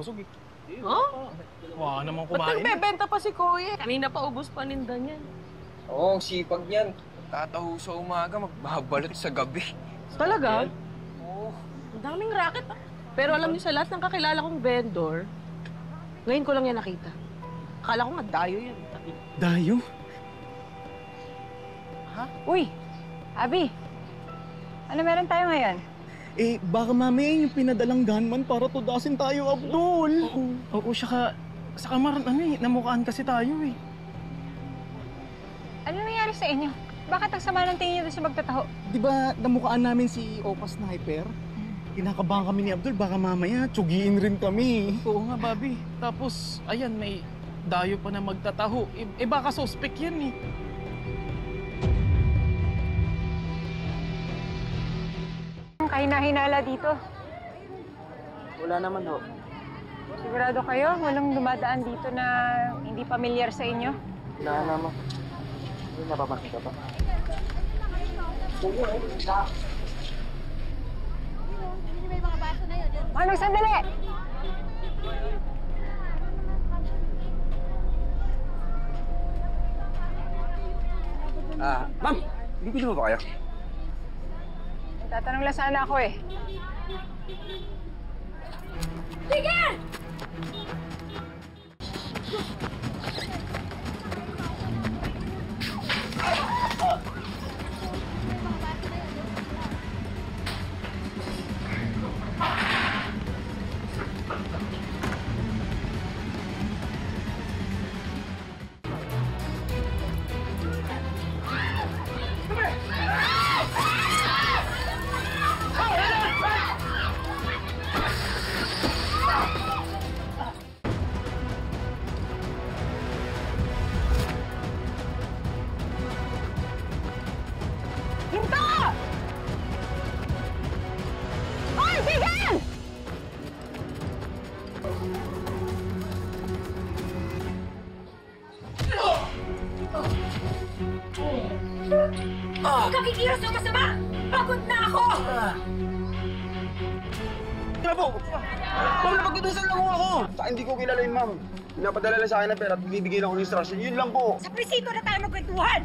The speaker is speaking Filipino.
busog eh. Huh? Wala namang Ba't kumain. nagbebenta pa si Kuya? Kanina pa ubos paninda niyan. Oo, ang sipag niyan. Tataho sa umaga, magbabalot sa gabi. Talaga? Oo. Ang daming racket ah. Pero alam niyo sa lahat ng kakilala kong vendor, ngayon ko lang yan nakita. Akala ko nga dayo yan. Dayo? Uy, Abi, ano meron tayo ngayon? Eh, baka mamaya yung pinadalang gunman para tudasin tayo, Abdul. Oo, saka namukhaan kasi tayo eh. Ano nangyari sa inyo? Bakit ang sama ng tingin niyo doon sa magtataho? Di ba namukhaan namin si Opa Sniper? Kinakabahan kami ni Abdul, baka mamaya tsugiin rin kami. Oo nga, Bobby. Tapos, ayan, may dayo pa na magtataho. Eh baka suspect yan eh. Kahina-hinala dito. Wala naman ho. Sigurado kayo? Walang dumadaan dito na hindi pamilyar sa inyo? Wala naman. Hindi napapansin ka pa. Manong, sandali! Ma'am, bibili mo ba kayo? Tatanong lang sana ako eh. Hinto! Hoy, tigil! Huwag kang kikilos ng masama! Pagod na ako! Ano po? Ma'am, napagdudusan lang ako! Hindi ko kilala yun, ma'am. Pinapadala lang sa akin ng pera at bibigay lang ako ng instruction. Yun lang po. Sa presinto na tayo magkwentuhan!